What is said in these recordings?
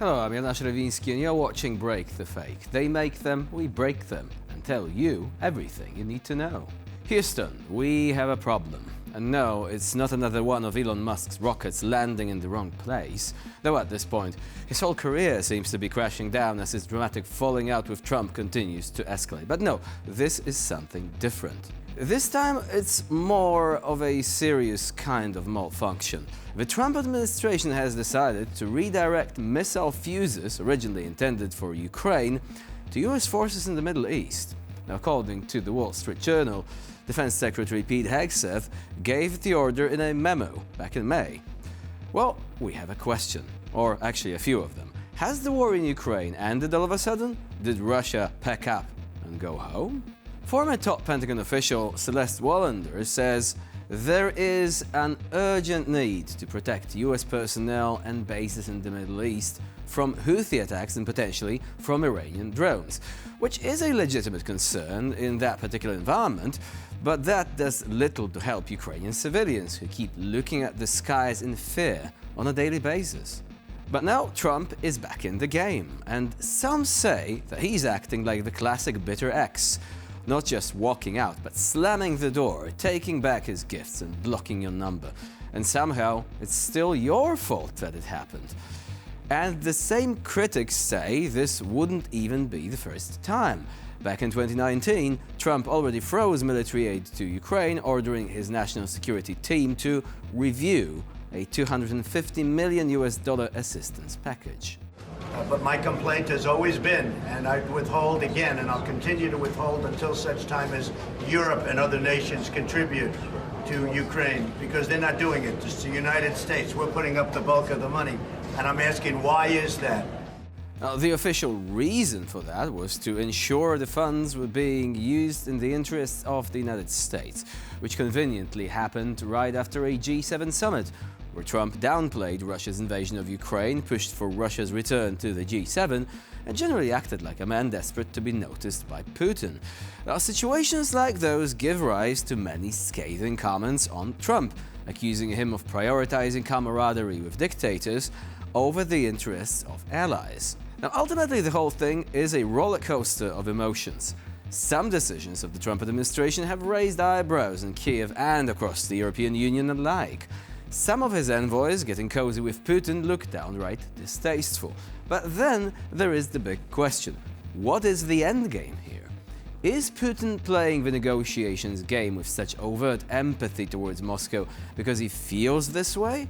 Hello, I'm Jonasz Rewiński and you're watching Break the Fake. They make them, we break them, and tell you everything you need to know. Houston, we have a problem. And no, it's not another one of Elon Musk's rockets landing in the wrong place, though at this point, his whole career seems to be crashing down as his dramatic falling out with Trump continues to escalate. But no, this is something different. This time, it's more of a serious kind of malfunction. The Trump administration has decided to redirect missile fuses originally intended for Ukraine to US forces in the Middle East. Now, according to the Wall Street Journal, Defense Secretary Pete Hegseth gave the order in a memo back in May. Well, we have a question, or actually a few of them. Has the war in Ukraine ended all of a sudden? Did Russia pack up and go home? Former top Pentagon official Celeste Wallander says there is an urgent need to protect US personnel and bases in the Middle East from Houthi attacks and potentially from Iranian drones, which is a legitimate concern in that particular environment, but that does little to help Ukrainian civilians who keep looking at the skies in fear on a daily basis. But now Trump is back in the game, and some say that he's acting like the classic bitter ex, not just walking out, but slamming the door, taking back his gifts and blocking your number. And somehow, it's still your fault that it happened. And the same critics say this wouldn't even be the first time. Back in 2019, Trump already froze military aid to Ukraine, ordering his national security team to review a $250 million assistance package. But my complaint has always been, and I withhold again, and I'll continue to withhold until such time as Europe and other nations contribute to Ukraine, because they're not doing it. It's the United States. We're putting up the bulk of the money, and I'm asking, why is that? Now, the official reason for that was to ensure the funds were being used in the interests of the United States, which conveniently happened right after a G7 summit, where Trump downplayed Russia's invasion of Ukraine, pushed for Russia's return to the G7, and generally acted like a man desperate to be noticed by Putin. Now, situations like those give rise to many scathing comments on Trump, accusing him of prioritizing camaraderie with dictators over the interests of allies. Now, ultimately, the whole thing is a roller coaster of emotions. Some decisions of the Trump administration have raised eyebrows in Kyiv and across the European Union alike. Some of his envoys getting cozy with Putin look downright distasteful. But then there is the big question. What is the endgame here? Is Putin playing the negotiations game with such overt empathy towards Moscow because he feels this way?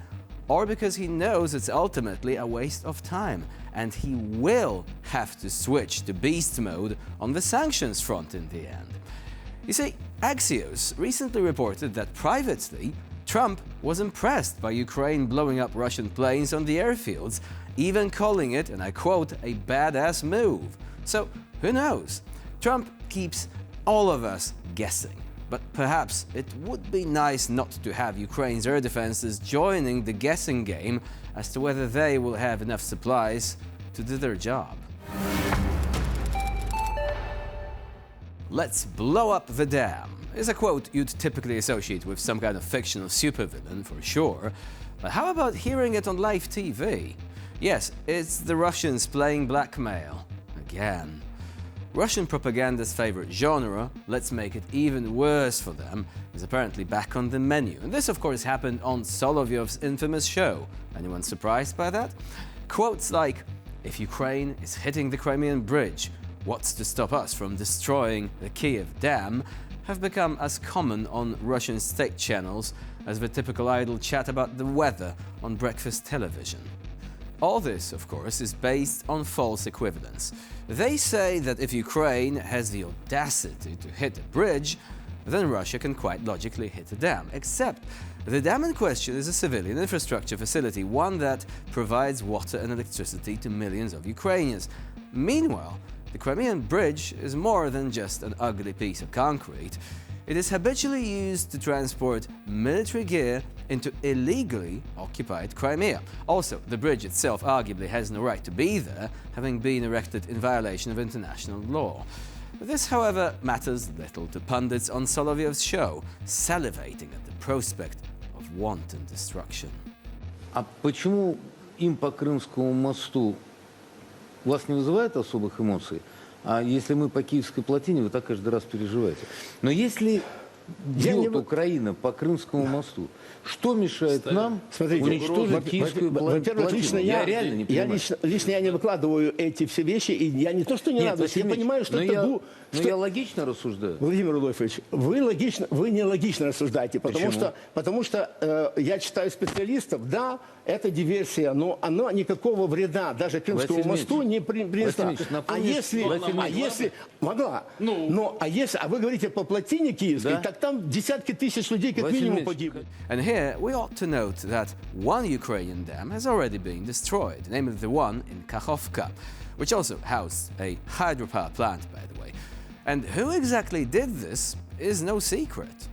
Or because he knows it's ultimately a waste of time and he will have to switch to beast mode on the sanctions front in the end? You see, Axios recently reported that privately, Trump was impressed by Ukraine blowing up Russian planes on the airfields, even calling it, and I quote, a badass move. So, who knows? Trump keeps all of us guessing. But perhaps it would be nice not to have Ukraine's air defenses joining the guessing game as to whether they will have enough supplies to do their job. "Let's blow up the dam" is a quote you'd typically associate with some kind of fictional supervillain, for sure. But how about hearing it on live TV? Yes, it's the Russians playing blackmail. Again. Russian propagandist's favorite genre, let's make it even worse for them, is apparently back on the menu. And this, of course, happened on Solovyov's infamous show. Anyone surprised by that? Quotes like, "If Ukraine is hitting the Crimean bridge, what's to stop us from destroying the Kyiv dam?" have become as common on Russian state channels as the typical idle chat about the weather on breakfast television. All this, of course, is based on false equivalence. They say that if Ukraine has the audacity to hit a bridge, then Russia can quite logically hit a dam. Except the dam in question is a civilian infrastructure facility, one that provides water and electricity to millions of Ukrainians. Meanwhile, the Crimean bridge is more than just an ugly piece of concrete. It is habitually used to transport military gear into illegally occupied Crimea. Also, the bridge itself arguably has no right to be there, having been erected in violation of international law. This, however, matters little to pundits on Solovyov's show, salivating at the prospect wanton destruction. А почему им по Крымскому мосту вас не вызывает особых эмоций, а если мы по Киевской плотине, вы так каждый раз переживаете. Но если бьет Украина по Крымскому мосту, что мешает нам уничтожить Киевскую плотину? Во-первых, лично я реально не понимаю. Лично я не выкладываю эти все вещи, и я не то, что не радуюсь, я понимаю, что это... Но я логично рассуждаю. Владимир Рудольфович, вы не логично рассуждаете, потому что я читаю специалистов, да, это диверсия, но она никакого вреда даже Крымскому мосту не принесла. А если могла, а вы говорите по плотине Киевской, так там десятки тысяч людей как минимум погибли. And here we ought to note that one Ukrainian dam has already been destroyed, namely the one in Kakhovka, which also housed a hydropower plant, by the way. And who exactly did this is no secret.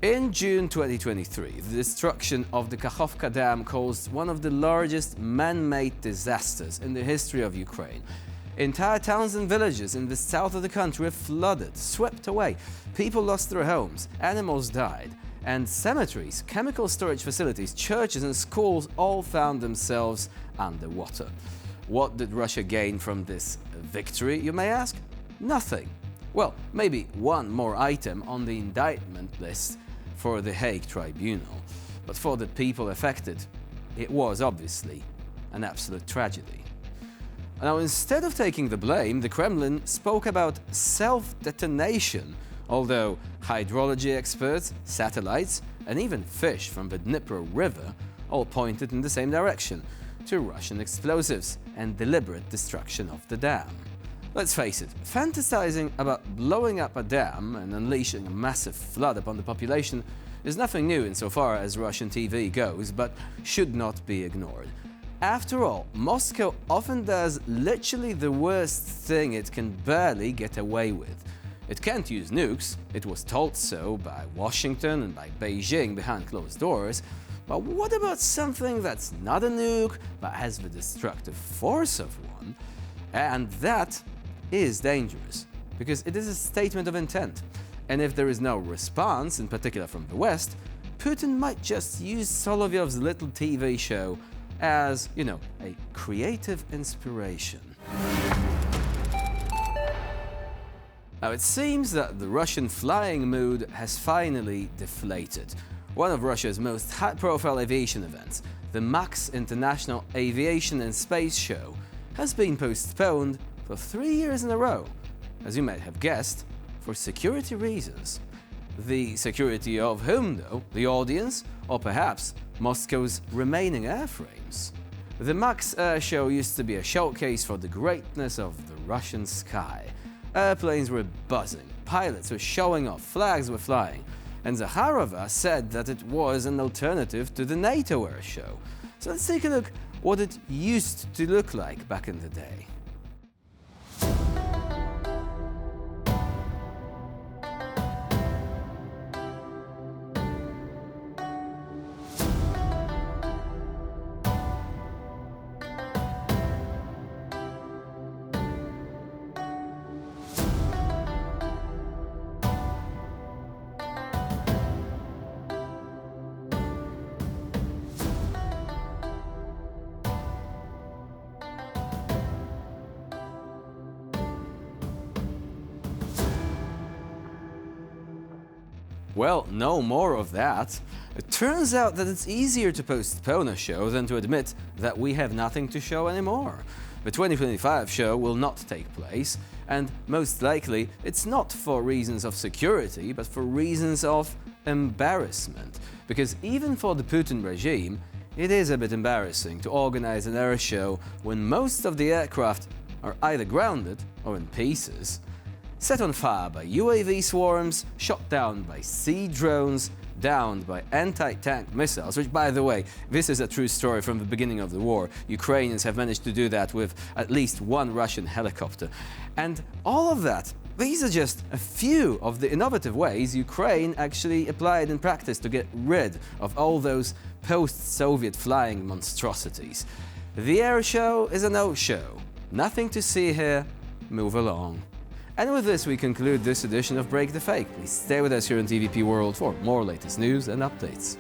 In June 2023, the destruction of the Kakhovka Dam caused one of the largest man-made disasters in the history of Ukraine. Entire towns and villages in the south of the country were flooded, swept away. People lost their homes, animals died, and cemeteries, chemical storage facilities, churches and schools all found themselves underwater. What did Russia gain from this victory, you may ask? Nothing. Well, maybe one more item on the indictment list for the Hague Tribunal. But for the people affected, it was obviously an absolute tragedy. Now, instead of taking the blame, the Kremlin spoke about self-detonation, although hydrology experts, satellites, and even fish from the Dnipro River all pointed in the same direction, to Russian explosives and deliberate destruction of the dam. Let's face it, fantasizing about blowing up a dam and unleashing a massive flood upon the population is nothing new insofar as Russian TV goes, but should not be ignored. After all, Moscow often does literally the worst thing it can barely get away with. It can't use nukes, it was told so by Washington and by Beijing behind closed doors, but what about something that's not a nuke, but has the destructive force of one? And that is dangerous, because it is a statement of intent. And if there is no response, in particular from the West, Putin might just use Solovyov's little TV show as, a creative inspiration. Now, it seems that the Russian flying mood has finally deflated. One of Russia's most high-profile aviation events, the MAX International Aviation and Space Show, has been postponed for 3 years in a row. As you might have guessed, for security reasons. The security of whom, though? The audience? Or perhaps Moscow's remaining airframes? The MAX Air Show used to be a showcase for the greatness of the Russian sky. Airplanes were buzzing, pilots were showing off, flags were flying, and Zakharova said that it was an alternative to the NATO Air Show. So let's take a look what it used to look like back in the day. Well, no more of that. It turns out that it's easier to postpone a show than to admit that we have nothing to show anymore. The 2025 show will not take place, and most likely it's not for reasons of security, but for reasons of embarrassment. Because even for the Putin regime, it is a bit embarrassing to organize an air show when most of the aircraft are either grounded or in pieces. Set on fire by UAV swarms, shot down by sea drones, downed by anti-tank missiles, which, by the way, this is a true story from the beginning of the war. Ukrainians have managed to do that with at least one Russian helicopter. And all of that, these are just a few of the innovative ways Ukraine actually applied in practice to get rid of all those post-Soviet flying monstrosities. The air show is a no-show. Nothing to see here. Move along. And with this, we conclude this edition of Break the Fake. Please stay with us here on TVP World for more latest news and updates.